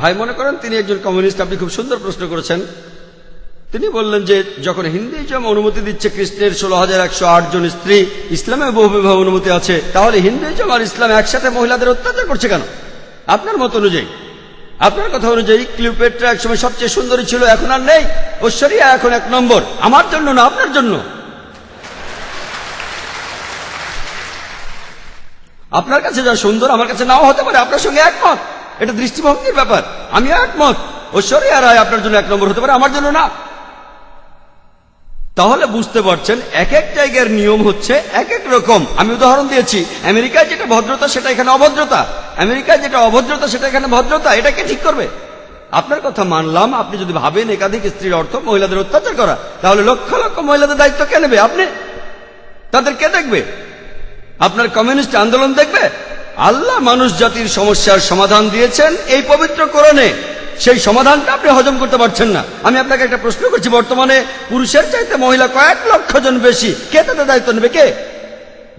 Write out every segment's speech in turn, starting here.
ভাই মনে করেন তিনি একজন কমিউনিস্ট। আপনি খুব সুন্দর প্রশ্ন করেছেন। তিনি বললেন যে যখন হিন্দুইজম অনুমতি দিচ্ছে কৃষ্ণের 16,108 জন স্ত্রী, ইসলামে বহু বিবাহ অনুমতি আছে, তাহলে হিন্দুইজম আর ইসলাম একসাথে মহিলাদের অত্যাচার করছে কেন? আপনার মত অনুযায়ী, আপনার কথা অনুযায়ী ক্লিওপেট্রা একসময় সবচেয়ে সুন্দরী ছিল, এখন আর নেই। ঐশ্বরিয়া এখন 1 নম্বর। আমার জন্য না, আপনার জন্য। আপনার কাছে যা সুন্দর আমার কাছে নাও হতে পারে, আপনার সঙ্গে একমত। এটা দৃষ্টিভঙ্গির ব্যাপার। আমি একমত, ঐশ্বরিয়া রায় আপনার জন্য 1 নম্বর হতে পারে, আমার জন্য না। তাহলে বুঝতে পারছেন এক এক জায়গার নিয়ম হচ্ছে এক এক রকম। আমি উদাহরণ দিয়েছি, আমেরিকায় যেটা ভদ্রতা সেটা এখানে অভদ্রতা, আমেরিকায় যেটা অভদ্রতা সেটা এখানে ভদ্রতা। এটা কে ঠিক করবে? আপনার কথা মানলাম। আপনি যদি ভাবেন একাধিক স্ত্রীর অর্থ মহিলাদের অত্যাচার করা, তাহলে লক্ষ লক্ষ মহিলাদের দায়িত্ব কে নেবে? আপনি। তাদের কে দেখবে? আপনার কমিউনিস্ট আন্দোলন দেখবে? আল্লাহ মানুষ জাতির সমস্যার সমাধান দিয়েছেন এই পবিত্র কোরআনে। সেই সমাধানটা আপনি হজম করতে পারছেন না। আমি আপনাকে একটা প্রশ্ন করছি, বর্তমানে পুরুষের চাইতে মহিলা কয়েক লক্ষ জন বেশি। কে তাদের দায়িত্ব নেবে? কে?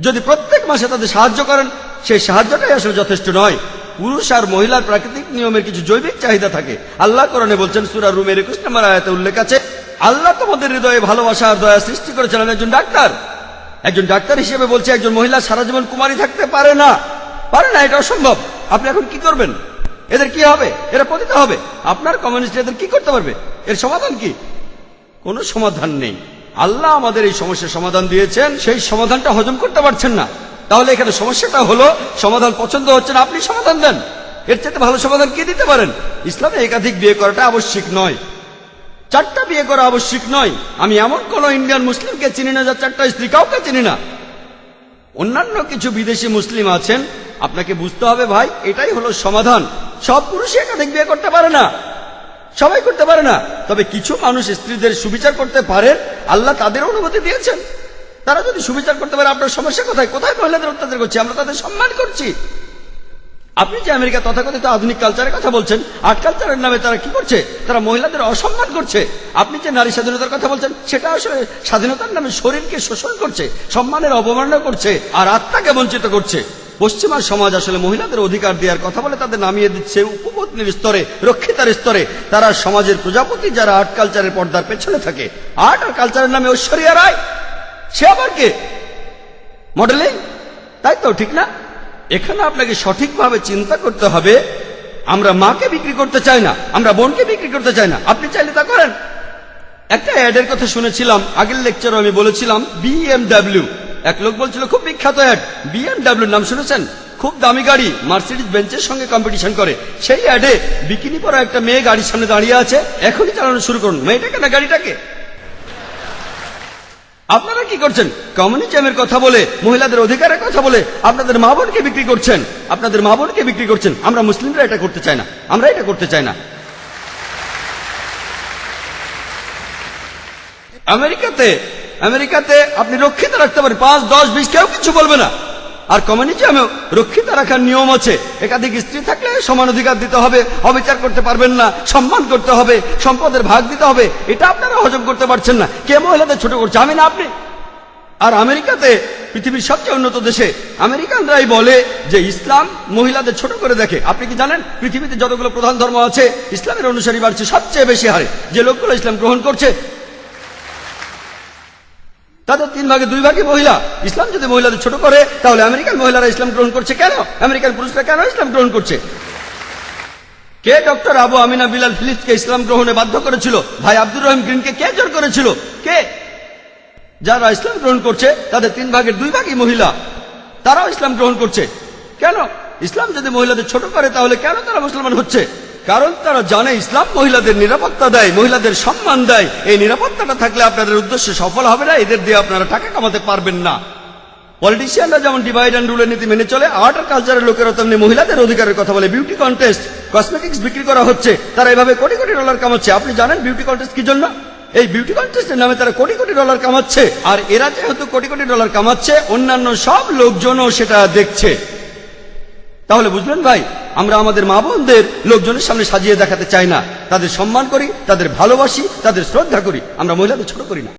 যদি প্রত্যেক মাসে তাদের সাহায্য করেন, সেই সাহায্যটাই আসলে যথেষ্ট নয়। পুরুষ আর মহিলার প্রাকৃতিক নিয়মের কিছু জৈবিক চাহিদা থাকে। আল্লাহ কোরআনে বলছেন, সূরা রুমের 21 নম্বর আয়াতে উল্লেখ আছে, আল্লাহ তোমাদের হৃদয়ে ভালোবাসা আর দয়া সৃষ্টি করেছেন। আমি একজন ডাক্তার, একজন ডাক্তার হিসেবে বলছি, একজন মহিলা সারা জীবন কুমারী থাকতে পারে না, পারে না। এটা অসম্ভব। আপনি এখন কি করবেন? এদের কি হবে? এরা পতিত হবে। আপনার কমিউনিস্ট এদের কি করতে পারবে? এর সমাধান কি? কোনো সমাধান নেই। আল্লাহ আমাদের এই সমস্যার সমাধান দিয়েছেন, সেই সমাধানটা হজম করতে পারছেন না। তাহলে এখানে সমস্যাটা হলো সমাধান পছন্দ হচ্ছে না, আপনি সমাধান দেন। এর চাইতে ভালো সমাধান কি দিতে পারেন? ইসলামে একাধিক বিয়ে করাটা আবশ্যিক নয়, 4টা বিয়ে করা আবশ্যিক নয়। আমি এমন কোন ইন্ডিয়ান মুসলিমকে চিনি না যার 4টা স্ত্রী, কাউকে চিনি না। অন্যান্য কিছু বিদেশি মুসলিম আছেন। আপনাকে বুঝতে হবে ভাই, এটাই হলো সমাধান। সব পুরুষই একাধিক বিয়ে করতে পারে না, সবাই করতে পারে না। তবে কিছু মানুষ স্ত্রীদের সুবিচার করতে পারেন, আল্লাহ তাদের অনুমতি দিয়েছেন। তারা যদি সুবিচার করতে পারে, আপনার সমস্যা কোথায়? কোথায় মহিলাদের অত্যাচার করছি? আমরা তাদের সম্মান করছি। আপনি যে আমেরিকা তথাকথিত আধুনিক কালচারের কথা বলছেন, আর্ট কালচারের নামে তারা কি করছে? তারা মহিলাদের অসম্মান করছে। আপনি যে নারী স্বাধীনতার কথা বলছেন, সেটা আসলে স্বাধীনতার নামে শরীরকে শোষণ করছে, সম্মানের অবমাননা করছে, আর আত্মাকে বঞ্চিত করছে। পশ্চিমা সমাজ আসলে মহিলাদের অধিকার দেওয়ার কথা বলে তাদের নামিয়ে দিচ্ছে উপপত্নীর স্তরে, রক্ষিতার স্তরে। তারা সমাজের প্রজাপতি, যারা আর্ট কালচারের পর্দার পেছনে থাকে। আর্ট আর কালচারের নামে ঐশ্বরিয়া রায়, সে আবার কে? মডেলিং, তাই তো? ঠিক না? এখানে আপনাকে সঠিকভাবে চিন্তা করতে হবে। আমরা মাকে বিক্রি করতে চাই না, আমরা বোনকে বিক্রি করতে চাই না। আপনি চাইলে তা করেন। একটা অ্যাডের কথা শুনেছিলাম, আগের লেকচারে আমি বলেছিলাম, BMW। এক লোক বলছিল, খুব বিখ্যাত অ্যাড, BMW নাম শুনেছেন? খুব দামি গাড়ি, মার্সিডিজ বেঞ্চের সঙ্গে কম্পিটিশন করে। সেই অ্যাডে বিকিনি পরা একটা মেয়ে গাড়ির সামনে দাঁড়িয়ে আছে, এখনই চালানো শুরু করুন। মেয়েটাকে না গাড়িটাকে? আপনারা কি করছেন? কমিউনিজমের কথা বলে, মহিলাদের অধিকারের কথা বলে আপনাদের মা বোনকে বিক্রি করছেন, আপনাদের মা বোনকে বিক্রি করছেন। আমরা মুসলিমরা এটা করতে চাই না, আমরা এটা করতে চাই না। আমেরিকাতে আপনি রক্ষিত রাখতে পারেন 5, 10, 20, কেউ কিছু বলবে না। আর কমিউনিজমেও রক্ষিত রাখার নিয়ম আছে। একাধিক স্ত্রী থাকলে সমান অধিকার দিতে হবে, অবিচার করতে পারবেন না, সম্মান করতে হবে, সম্পদের ভাগ দিতে হবে। এটা আপনারা হজম করতে পারছেন না। কে মহিলাদের ছোট করছে? আমি না, আপনি। আর আমেরিকাতে, পৃথিবীর সবচেয়ে উন্নত দেশে, আমেরিকানরাই বলে যে ইসলাম মহিলাদের ছোট করে দেখে। আপনি কি জানেন, পৃথিবীতে যতগুলো প্রধান ধর্ম আছে, ইসলামের অনুসারী বাড়ছে সবচেয়ে বেশি হারে। যে লোকগুলো ইসলাম গ্রহণ করছে, তাদের 3 ভাগে 2 ভাগই মহিলা। ইসলাম যদি মহিলাদের ছোট করে, তাহলে আমেরিকান মহিলারা ইসলাম গ্রহণ করছে কেন? আমেরিকান পুরুষরা কেন ইসলাম গ্রহণ করছে? কে ডক্টর আবু আমিনা বিলাল ফিলিপসকে ইসলাম গ্রহণে বাধ্য করেছিল? ভাই আব্দুর রহিম গ্রিনকে কে জোর করেছিল? কে? যারা ইসলাম গ্রহণ করছে তাদের 3 ভাগের 2 ভাগই মহিলা, তারাও ইসলাম গ্রহণ করছে। কেন? ইসলাম যদি মহিলাদের ছোট করে, তাহলে কেন তারা মুসলমান হচ্ছে? কারণ তারা জানে ইসলাম মহিলাদের নিরাপত্তা দেয়, মহিলাদের সম্মান দেয়। এই নিরাপত্তাটা থাকলে আপনাদের উদ্দেশ্য সফল হবে না, এদের দিয়ে আপনারা টাকা কামাতে পারবেন না। পলিটিশিয়ানরা যেমন ডিভাইড অ্যান্ড রুলের নীতি মেনে চলে, আর্ট আর কালচারের লোকেরা তেমনি মহিলাদের অধিকারের কথা বলে। বিউটি কন্টেস্ট, কসমেটিক্স বিক্রি করা হচ্ছে, তারা এভাবে কোটি কোটি ডলার কামাচ্ছে। আপনি জানেন বিউটি কন্টেস্ট কি জন্য? এই বিউটি কন্টেস্টের নামে তারা কোটি কোটি ডলার কামাচ্ছে। আর এরা যেহেতু কোটি কোটি ডলার কামাচ্ছে, অন্যান্য সব লোকজনও সেটা দেখছে। তাহলে বুঝলেন ভাই, আমরা আমাদের মা বোনদের লোকজনের সামনে সাজিয়ে দেখাতে চাই না। তাদের সম্মান করি, তাদের ভালোবাসি, তাদের শ্রদ্ধা করি। আমরা মহিলাদের ছোট করি না।